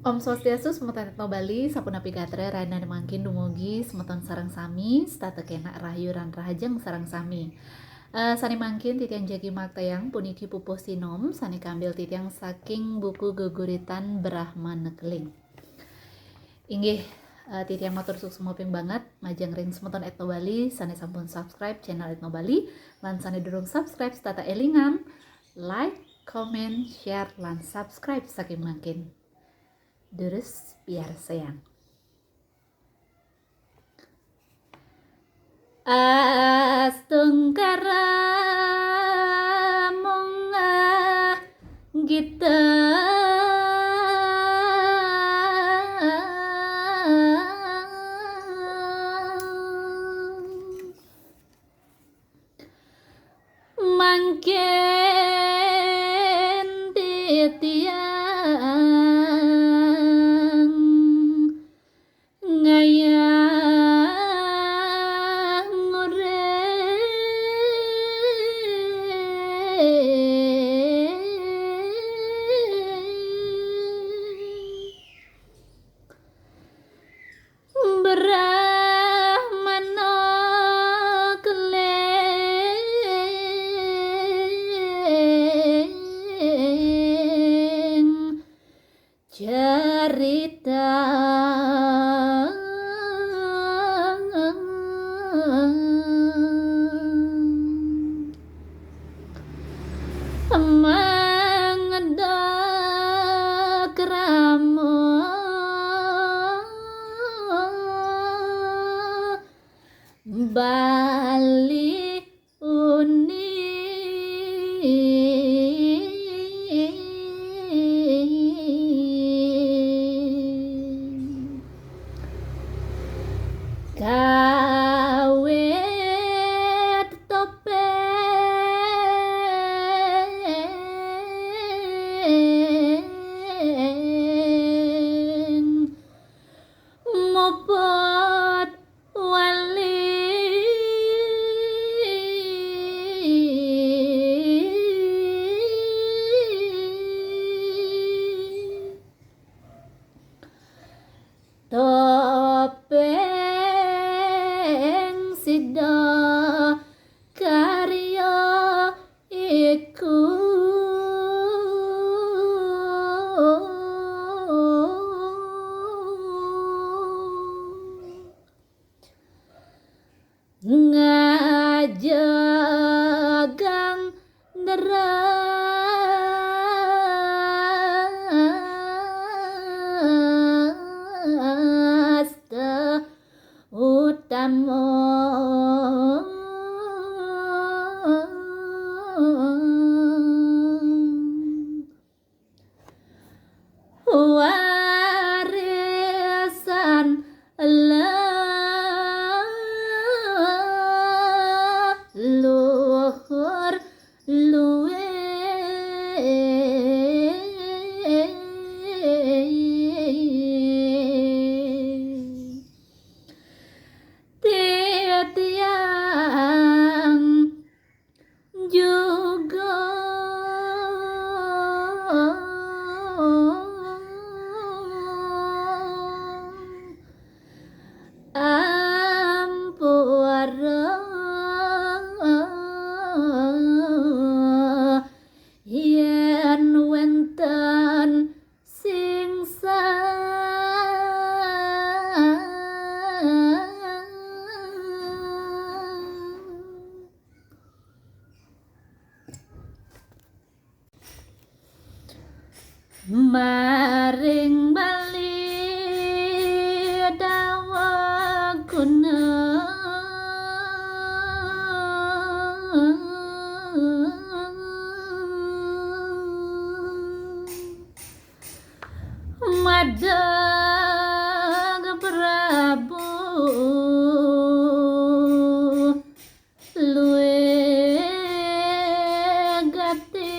Om Swastiastu, Semeton Retno Bali, Sapunapi Gatre, Raina Mangkin Dumugi, Semeton Sarang Sami, Stata Kena Rahayu Ran Rahajeng Sarang Sami. Sani mangkin titiang jagi maktayang puniki pupuh sinom, sani kambil titiang saking buku geguritan Brahma Nekling. Inggih titiang matur suksma ping banget majang ring Semeton Etno Bali, sani sampun subscribe channel Etno Bali, lan sani durung subscribe stata elingan, like, comment, share, lan subscribe saking mangkin. Deres biar sayang. Astungkara monga gita mangken titiang ngayang Brahmana keleng cerita mangeda krama Bali uni kawet topeng mopot wali topeng sida karya iku ngajagang derasta utama warisan leluhur luwe titiang juga ampura yen wenten sing maring Bali dawa guna madang Prabu luwe gati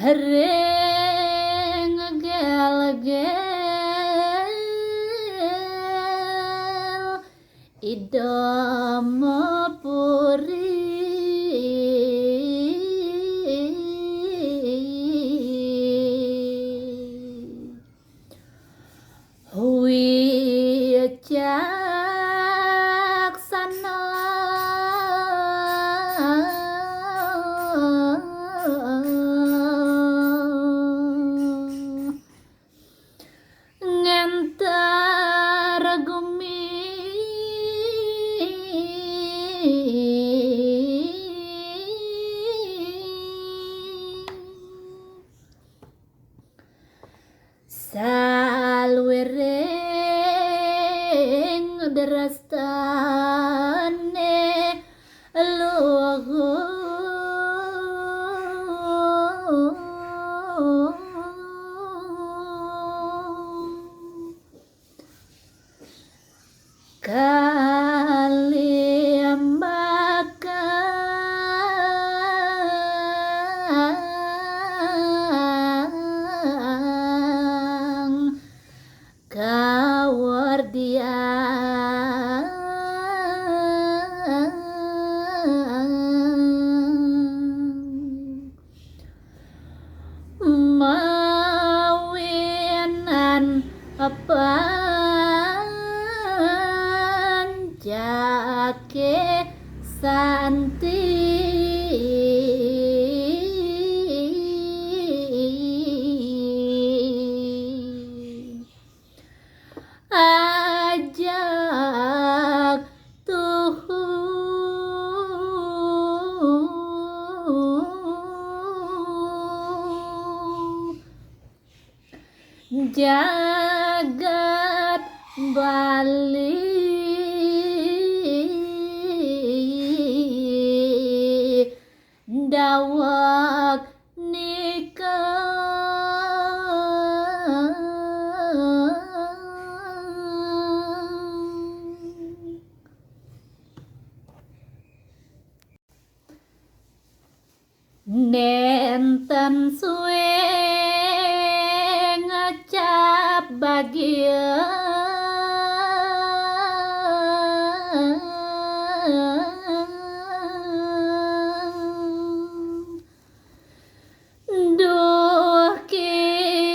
Hereng gel-gel idam puri hui caksana ngantar gumi salwereng derastane kaliambakang kawardian mawinan pancake santi ajak tuhu jagat Bali dawak nikah nenten suwe ngecap bagian duh kitane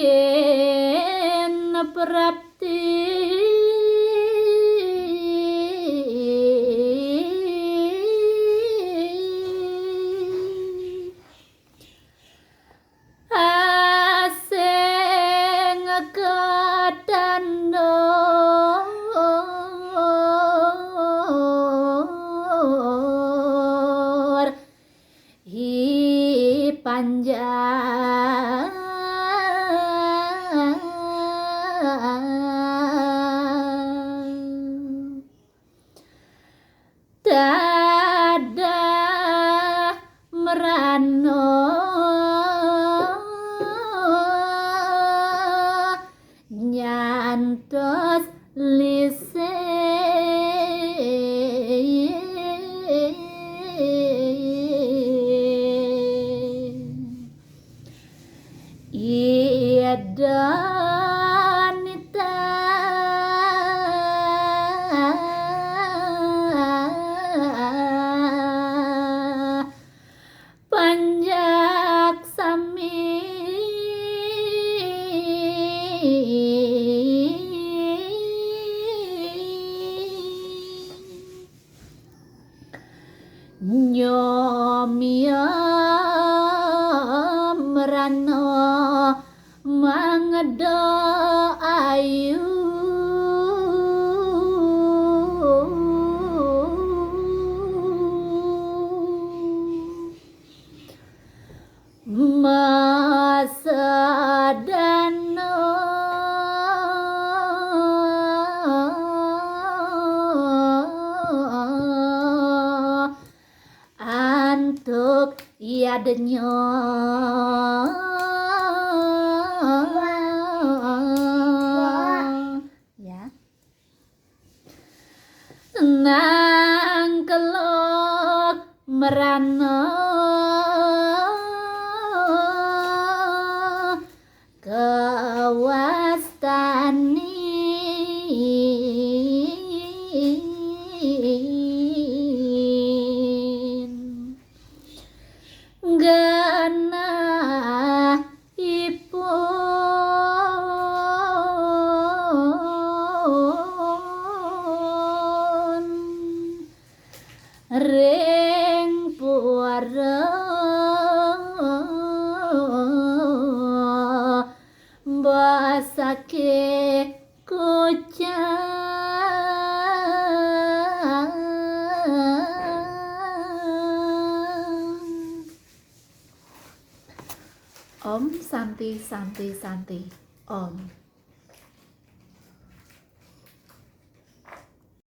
mangkin prapti asing kedandor hi panjang tada merano nyantos lise Danita panjak sami nyomia merano mangdo ayu masa dano antuk Iya denyok ya nang kelok merana kewastani genahipun ring puara basake kucang Om Santi Santi Santi Om